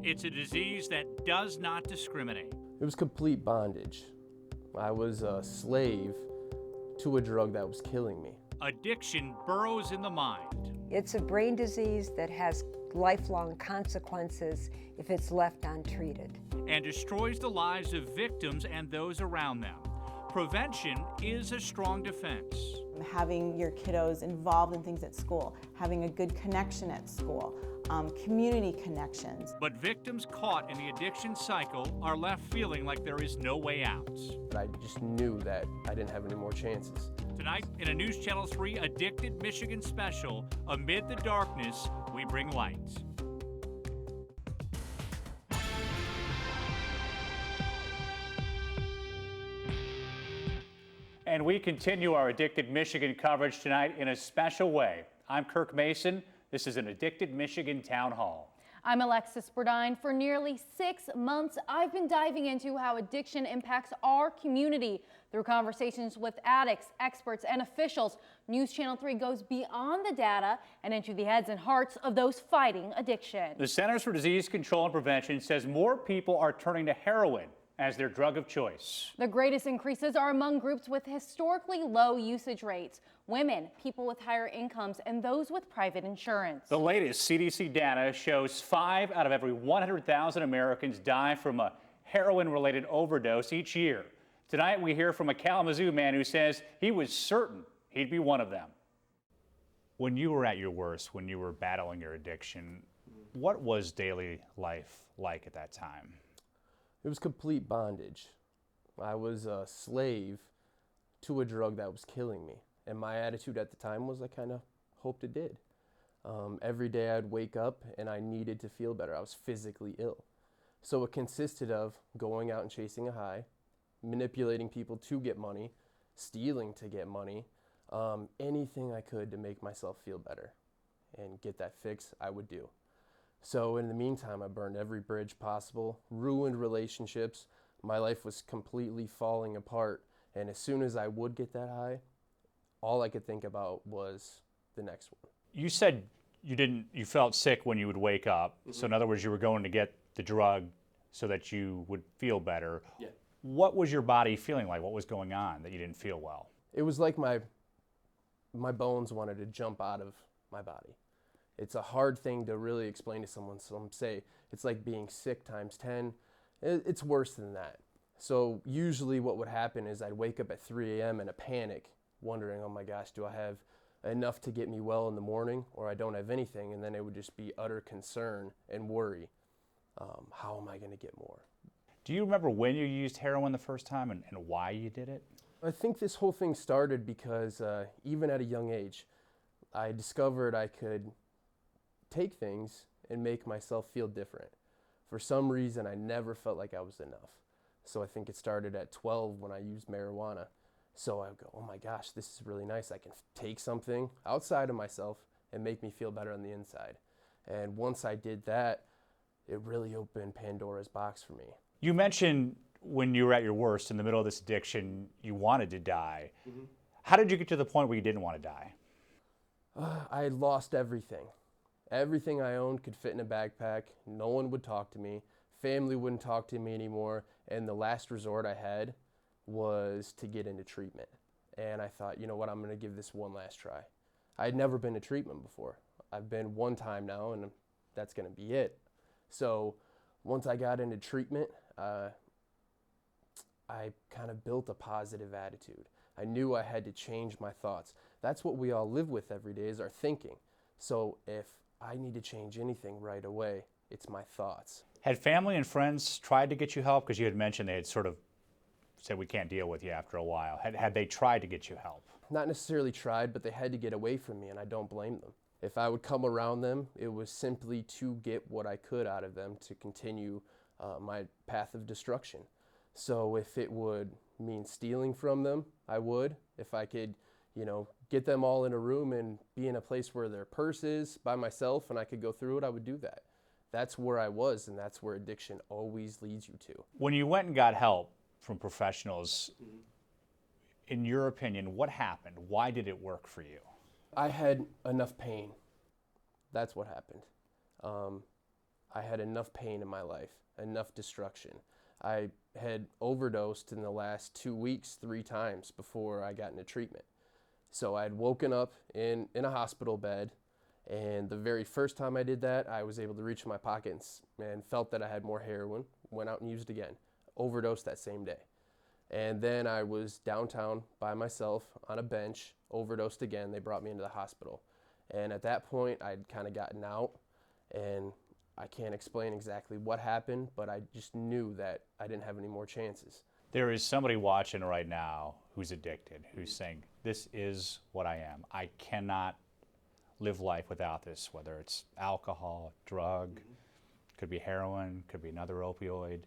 It's a disease that does not discriminate. It was complete bondage. I was a slave to a drug that was killing me. Addiction burrows in the mind. It's a brain disease that has lifelong consequences if it's left untreated. And destroys the lives of victims and those around them. Prevention is a strong defense. Having your kiddos involved in things at school, having a good connection at school, community connections. But victims caught in the addiction cycle are left feeling like there is no way out. I just knew that I didn't have any more chances. Tonight, in a News Channel 3 Addicted Michigan special, amid the darkness, we bring light. And we continue our Addicted Michigan coverage tonight in a special way. I'm Kirk Mason. This is an Addicted Michigan Town Hall. I'm Alexis Burdine. For nearly 6 months, I've been diving into how addiction impacts our community. Through conversations with addicts, experts, and officials, News Channel 3 goes beyond the data and into the heads and hearts of those fighting addiction. The Centers for Disease Control and Prevention says more people are turning to heroin as their drug of choice. The greatest increases are among groups with historically low usage rates, women, people with higher incomes, and those with private insurance. The latest CDC data shows 5 out of every 100,000 Americans die from a heroin-related overdose each year. Tonight, we hear from a Kalamazoo man who says he was certain he'd be one of them. When you were at your worst, when you were battling your addiction, what was daily life like at that time? It was complete bondage. I was a slave to a drug that was killing me. And my attitude at the time was I kind of hoped it did. Every day I'd wake up and I needed to feel better. I was physically ill. So it consisted of going out and chasing a high, manipulating people to get money, stealing to get money, anything I could to make myself feel better and get that fix, I would do. So in the meantime, I burned every bridge possible, ruined relationships. My life was completely falling apart. And as soon as I would get that high, all I could think about was the next one. You said you felt sick when you would wake up. Mm-hmm. So in other words, you were going to get the drug so that you would feel better. Yeah. What was your body feeling like? What was going on that you didn't feel well? It was like my bones wanted to jump out of my body. It's a hard thing to really explain to someone. Some say it's like being sick times 10. It's worse than that. So usually what would happen is I'd wake up at 3 a.m. in a panic, wondering, oh my gosh, do I have enough to get me well in the morning, or I don't have anything? And then it would just be utter concern and worry. How am I going to get more? Do you remember when you used heroin the first time and why you did it? I think this whole thing started because even at a young age, I discovered I could take things and make myself feel different. For some reason, I never felt like I was enough. So I think it started at 12 when I used marijuana. So I would go, oh my gosh, this is really nice. I can take something outside of myself and make me feel better on the inside. And once I did that, it really opened Pandora's box for me. You mentioned when you were at your worst, in the middle of this addiction, you wanted to die. Mm-hmm. How did you get to the point where you didn't want to die? I had lost everything. Everything I owned could fit in a backpack. No one would talk to me. Family wouldn't talk to me anymore. And the last resort I had was to get into treatment. And I thought, you know what, I'm going to give this one last try. I had never been to treatment before. I've been one time now, and that's going to be it. So once I got into treatment, I kind of built a positive attitude. I knew I had to change my thoughts. That's what we all live with every day, is our thinking. So if I need to change anything right away, it's my thoughts. Had family and friends tried to get you help? Because you had mentioned they had sort of said, we can't deal with you after a while. Had they tried to get you help? Not necessarily tried, but they had to get away from me, and I don't blame them. If I would come around them, it was simply to get what I could out of them to continue my path of destruction. So if it would mean stealing from them, I would. If I could, get them all in a room and be in a place where their purse is by myself and I could go through it, I would do that. That's where I was, and that's where addiction always leads you to. When you went and got help from professionals, in your opinion, what happened? Why did it work for you? I had enough pain. That's what happened. I had enough pain in my life, enough destruction. I had overdosed in the last 2 weeks 3 times before I got into treatment. So I had woken up in a hospital bed, and the very first time I did that, I was able to reach in my pockets and felt that I had more heroin, went out and used again, overdosed that same day. And then I was downtown by myself on a bench, overdosed again. They brought me into the hospital. And at that point, I'd kind of gotten out, and I can't explain exactly what happened, but I just knew that I didn't have any more chances. There is somebody watching right now who's addicted, who's saying, this is what I am. I cannot live life without this, whether it's alcohol, drug, could be heroin, could be another opioid.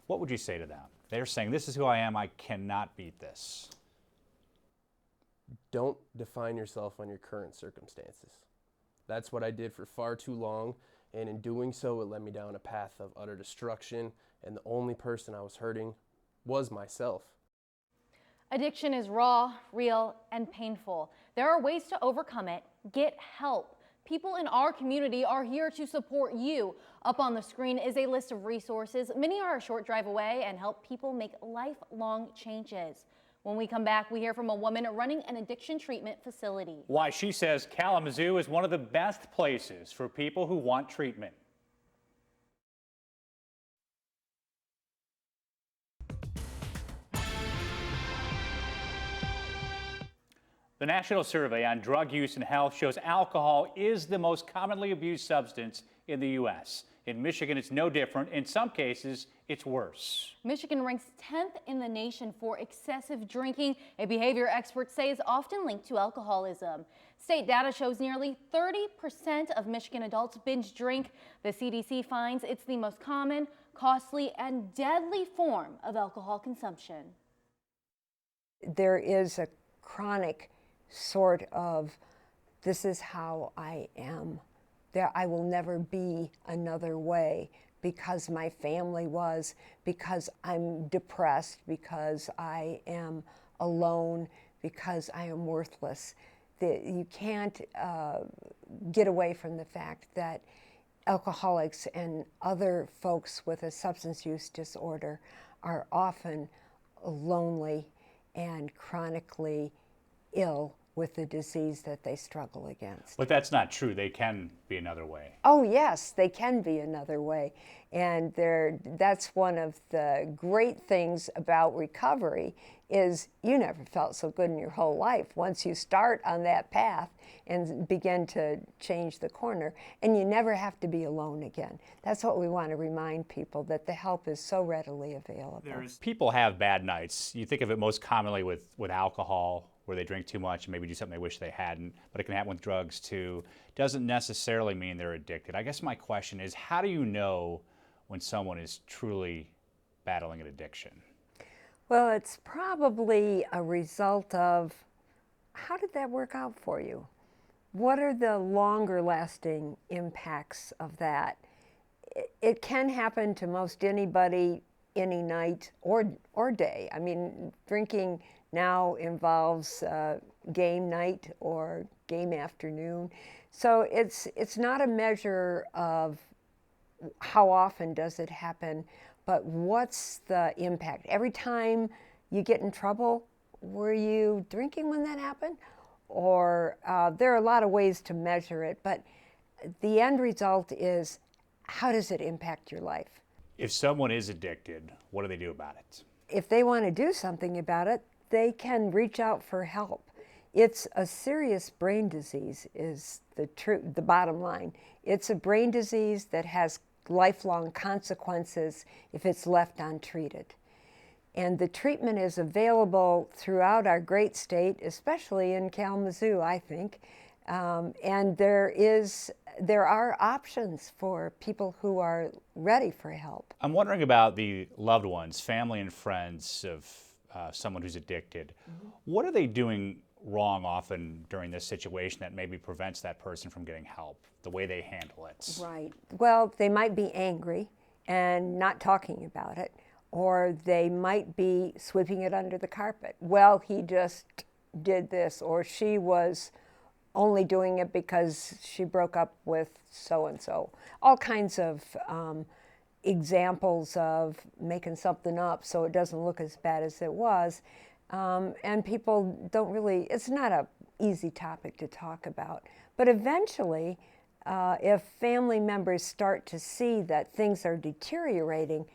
What would you say to them? They're saying, this is who I am, I cannot beat this. Don't define yourself on your current circumstances. That's what I did for far too long, and in doing so, it led me down a path of utter destruction, and the only person I was hurting was myself. Addiction is raw, real, and painful. There are ways to overcome it. Get help. People in our community are here to support you. Up on the screen is a list of resources. Many are a short drive away and help people make lifelong changes. When we come back, we hear from a woman running an addiction treatment facility. Why she says Kalamazoo is one of the best places for people who want treatment. The National Survey on Drug Use and Health shows alcohol is the most commonly abused substance in the U.S. In Michigan, it's no different. In some cases, it's worse. Michigan ranks 10th in the nation for excessive drinking, a behavior experts say is often linked to alcoholism. State data shows nearly 30% of Michigan adults binge drink. The CDC finds it's the most common, costly, and deadly form of alcohol consumption. There is a chronic sort of, this is how I am. I will never be another way because my family was, because I'm depressed, because I am alone, because I am worthless. You can't get away from the fact that alcoholics and other folks with a substance use disorder are often lonely and chronically ill with the disease that they struggle against. But that's not true. They can be another way. Oh yes, they can be another way. And that's one of the great things about recovery is you never felt so good in your whole life once you start on that path and begin to change the corner. And you never have to be alone again. That's what we want to remind people, that the help is so readily available. People have bad nights. You think of it most commonly with alcohol, where they drink too much and maybe do something they wish they hadn't, but it can happen with drugs too. Doesn't necessarily mean they're addicted. I guess my question is, how do you know when someone is truly battling an addiction? Well, it's probably a result of, how did that work out for you? What are the longer lasting impacts of that? It can happen to most anybody, any night or day. I mean, drinking now involves game night or game afternoon. So it's not a measure of how often does it happen, but what's the impact? Every time you get in trouble, were you drinking when that happened? Or there are a lot of ways to measure it, but the end result is, how does it impact your life? If someone is addicted, what do they do about it? If they want to do something about it, they can reach out for help. It's a serious brain disease is the bottom line. It's a brain disease that has lifelong consequences if it's left untreated. And the treatment is available throughout our great state, especially in Kalamazoo, I think. And there are options for people who are ready for help. I'm wondering about the loved ones, family and friends of someone who's addicted. Mm-hmm. What are they doing wrong often during this situation that maybe prevents that person from getting help, the way they handle it? Right. Well, they might be angry and not talking about it, or they might be sweeping it under the carpet. Well, he just did this, or she was only doing it because she broke up with so-and-so. All kinds of examples of making something up so it doesn't look as bad as it was. And people don't really, it's not an easy topic to talk about. But eventually, if family members start to see that things are deteriorating,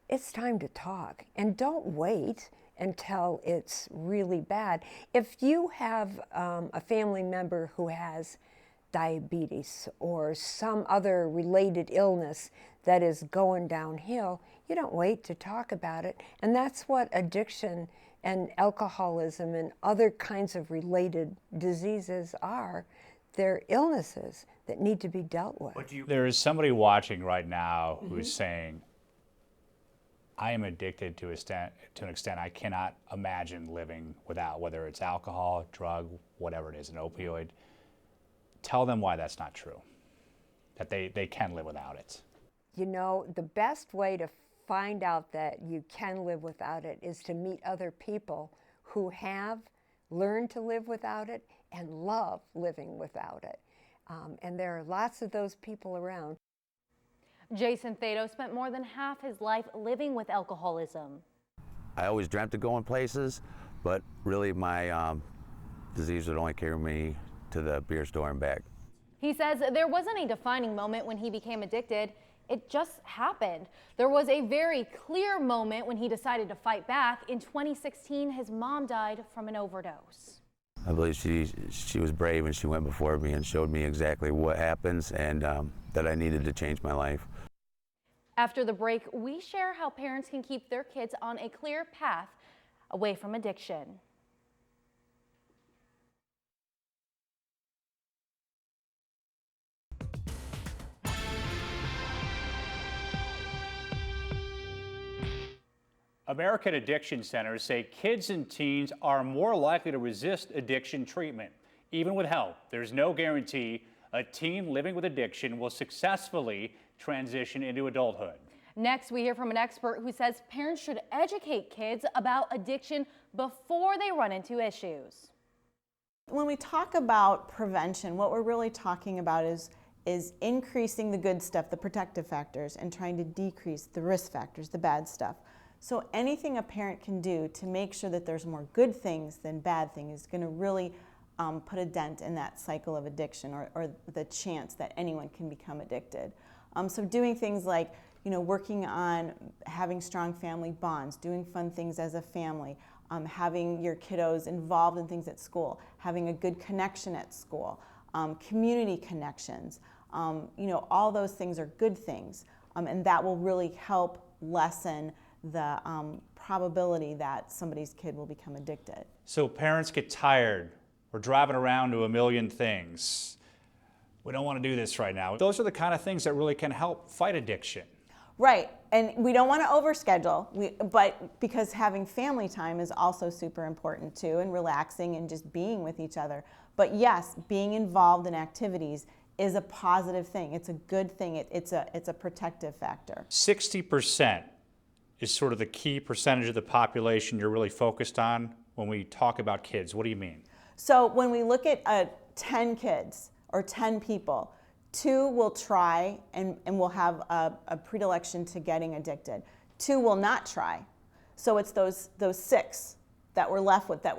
it's time to talk. And don't wait until it's really bad. If you have a family member who has diabetes or some other related illness that is going downhill, you don't wait to talk about it. And that's what addiction and alcoholism and other kinds of related diseases are. They're illnesses that need to be dealt with. There is somebody watching right now who's saying, I am addicted to an extent I cannot imagine living without, whether it's alcohol, drug, whatever it is, an opioid. Tell them why that's not true, that they can live without it. You know, the best way to find out that you can live without it is to meet other people who have learned to live without it and love living without it. And there are lots of those people around. Jason Thato spent more than half his life living with alcoholism. I always dreamt of going places, but really my disease would only carry me to the beer store and back. He says there wasn't a defining moment when he became addicted. It just happened. There was a very clear moment when he decided to fight back. In 2016, his mom died from an overdose. I believe she was brave and she went before me and showed me exactly what happens and that I needed to change my life. After the break, we share how parents can keep their kids on a clear path away from addiction. American addiction centers say kids and teens are more likely to resist addiction treatment. Even with help, there's no guarantee a teen living with addiction will successfully transition into adulthood. Next, we hear from an expert who says parents should educate kids about addiction before they run into issues. When we talk about prevention, what we're really talking about is increasing the good stuff, the protective factors, and trying to decrease the risk factors, the bad stuff. So anything a parent can do to make sure that there's more good things than bad things is going to really put a dent in that cycle of addiction or the chance that anyone can become addicted. So doing things like, working on having strong family bonds, doing fun things as a family, having your kiddos involved in things at school, having a good connection at school, community connections, all those things are good things, and that will really help lessen the probability that somebody's kid will become addicted. So parents get tired. We're driving around to a million things. We don't want to do this right now. Those are the kind of things that really can help fight addiction. Right, and we don't want to overschedule, but because having family time is also super important too, and relaxing and just being with each other. But yes, being involved in activities is a positive thing. It's a good thing. It's a protective factor. 60% is sort of the key percentage of the population you're really focused on when we talk about kids. What do you mean? So when we look at 10 kids or 10 people, 2 will try and will have a predilection to getting addicted. 2 will not try. So it's those 6 that we're left with that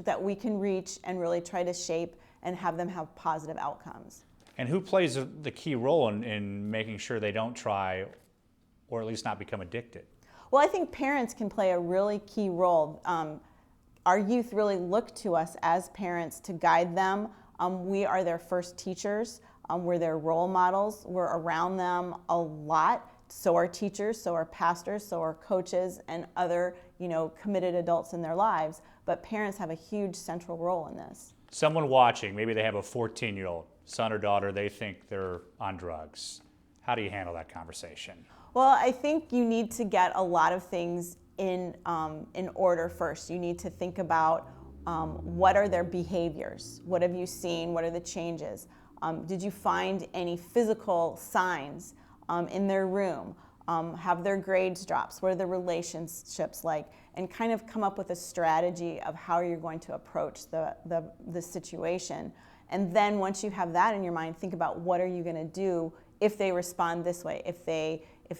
that we can reach and really try to shape and have them have positive outcomes. And who plays the key role in making sure they don't try or at least not become addicted? Well, I think parents can play a really key role. Our youth really look to us as parents to guide them. We are their first teachers. We're their role models. We're around them a lot. So are teachers, so are pastors, so are coaches and other, committed adults in their lives. But parents have a huge central role in this. Someone watching, maybe they have a 14-year-old son or daughter, they think they're on drugs. How do you handle that conversation? Well, I think you need to get a lot of things in order first. You need to think about what are their behaviors? What have you seen? What are the changes? Did you find any physical signs in their room? Have their grades dropped? What are the relationships like? And kind of come up with a strategy of how you're going to approach the situation And then once you have that in your mind, think about what are you going to do if they respond this way. If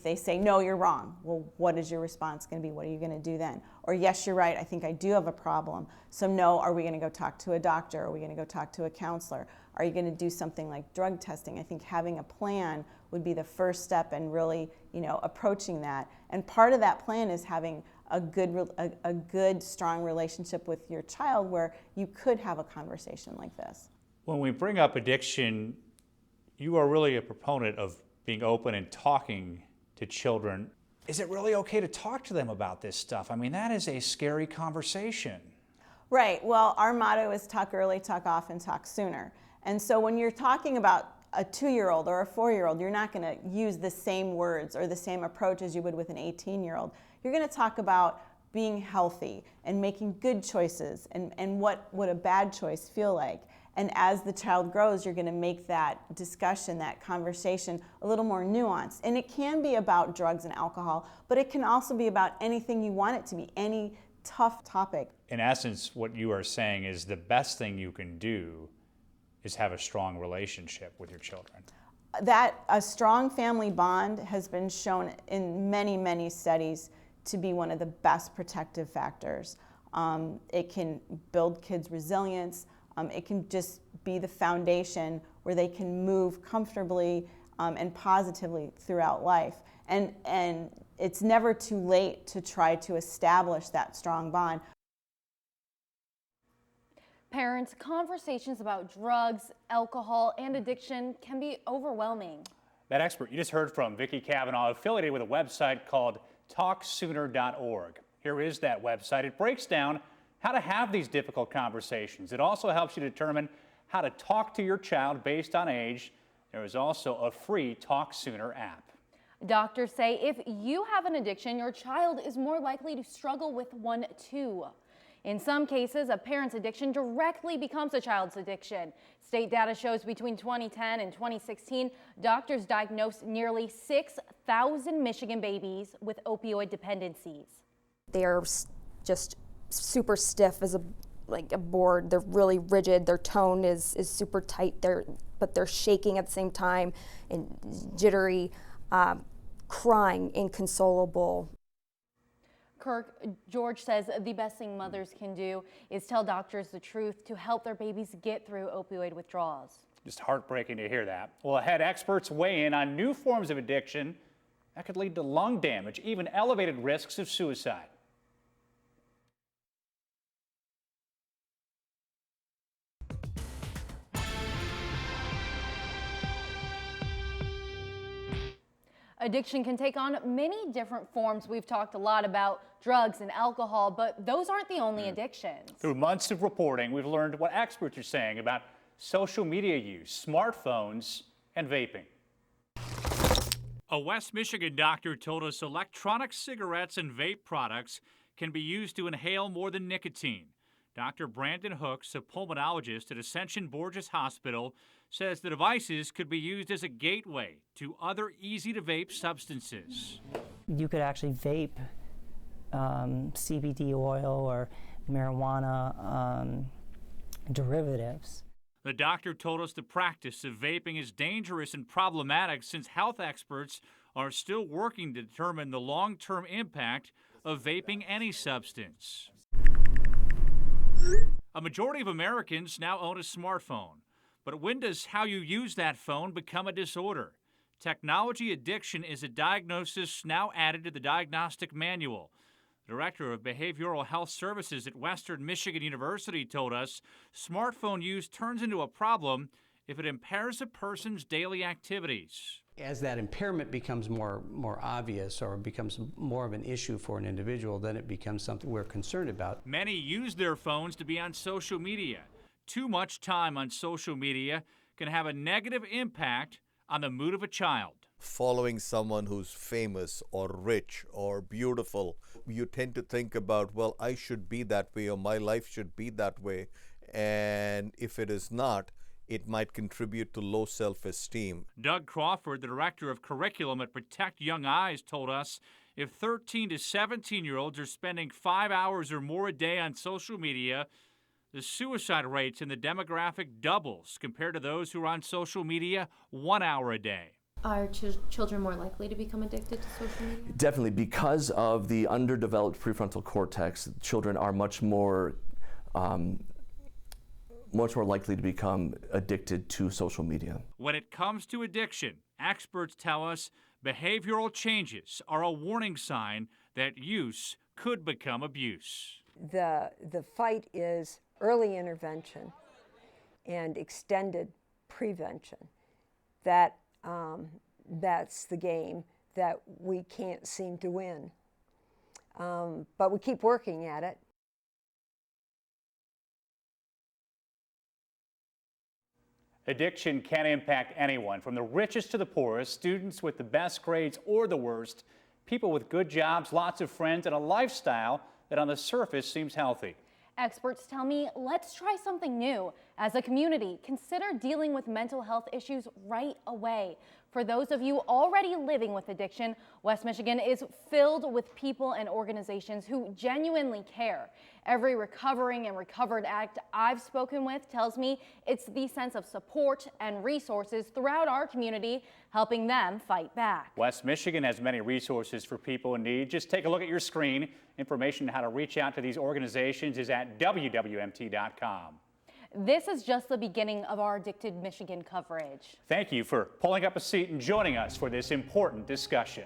they say, no, you're wrong, well, what is your response going to be? What are you going to do then? Or yes, you're right, I think I do have a problem. So no, are we going to go talk to a doctor? Are we going to go talk to a counselor? Are you going to do something like drug testing? I think having a plan would be the first step in really, approaching that. And part of that plan is having a good, strong relationship with your child where you could have a conversation like this. When we bring up addiction, you are really a proponent of being open and talking to children. Is it really okay to talk to them about this stuff? I mean, that is a scary conversation. Right. Well, our motto is talk early, talk often, talk sooner. And so when you're talking about a 2-year-old or a 4-year-old, you're not going to use the same words or the same approach as you would with an 18-year-old. You're going to talk about being healthy and making good choices and what would a bad choice feel like. And as the child grows, you're going to make that discussion, that conversation a little more nuanced. And it can be about drugs and alcohol, but it can also be about anything you want it to be, any tough topic. In essence, what you are saying is the best thing you can do is have a strong relationship with your children. That a strong family bond has been shown in many, many studies to be one of the best protective factors. It can build kids' resilience. It can just be the foundation where they can move comfortably and positively throughout life. And it's never too late to try to establish that strong bond. Parents, conversations about drugs, alcohol, and addiction can be overwhelming. That expert you just heard from, Vicki Cavanaugh, affiliated with a website called TalkSooner.org. Here is that website. It breaks down how to have these difficult conversations. It also helps you determine how to talk to your child based on age. There is also a free Talk Sooner app. Doctors say if you have an addiction, your child is more likely to struggle with one too. In some cases, a parent's addiction directly becomes a child's addiction. State data shows between 2010 and 2016, doctors diagnosed nearly 6,000 Michigan babies with opioid dependencies. They're just super stiff as like a board. They're really rigid. Their tone is super tight. But they're shaking at the same time and jittery, crying, inconsolable. Kirk, George says the best thing mothers can do is tell doctors the truth to help their babies get through opioid withdrawals. Just heartbreaking to hear that. Well, ahead, experts weigh in on new forms of addiction that could lead to lung damage, even elevated risks of suicide. Addiction can take on many different forms. We've talked a lot about drugs and alcohol, but those aren't the only addictions. Through months of reporting, we've learned what experts are saying about social media use, smartphones, and vaping. A West Michigan doctor told us electronic cigarettes and vape products can be used to inhale more than nicotine. Dr. Brandon Hooks, a pulmonologist at Ascension Borges Hospital, says the devices could be used as a gateway to other easy-to-vape substances. You could actually vape CBD oil or marijuana derivatives. The doctor told us the practice of vaping is dangerous and problematic since health experts are still working to determine the long-term impact of vaping any substance. A majority of Americans now own a smartphone. But when does how you use that phone become a disorder? Technology addiction is a diagnosis now added to the diagnostic manual. The director of Behavioral Health Services at Western Michigan University told us smartphone use turns into a problem if it impairs a person's daily activities. As that impairment becomes more obvious or becomes more of an issue for an individual, then it becomes something we're concerned about. Many use their phones to be on social media. Too much time on social media can have a negative impact on the mood of a child. Following someone who's famous or rich or beautiful, you tend to think about, well, I should be that way or my life should be that way. And if it is not, it might contribute to low self-esteem. Doug Crawford, the director of curriculum at Protect Young Eyes, told us if 13 to 17-year-olds are spending 5 hours or more a day on social media, The suicide rates in the demographic doubles compared to those who are on social media 1 hour a day. Are children more likely to become addicted to social media? Definitely, because of the underdeveloped prefrontal cortex, children are much more likely to become addicted to social media. When it comes to addiction, experts tell us behavioral changes are a warning sign that use could become abuse. The fight is early intervention and extended prevention. That's the game that we can't seem to win. But we keep working at it. Addiction can impact anyone, from the richest to the poorest, students with the best grades or the worst, people with good jobs, lots of friends, and a lifestyle that on the surface seems healthy. Experts tell me, let's try something new. As a community, consider dealing with mental health issues right away. For those of you already living with addiction, West Michigan is filled with people and organizations who genuinely care. Every recovering and recovered addict I've spoken with tells me it's the sense of support and resources throughout our community, helping them fight back. West Michigan has many resources for people in need. Just take a look at your screen. Information on how to reach out to these organizations is at WWMT.com. This is just the beginning of our Addicted Michigan coverage. Thank you for pulling up a seat and joining us for this important discussion.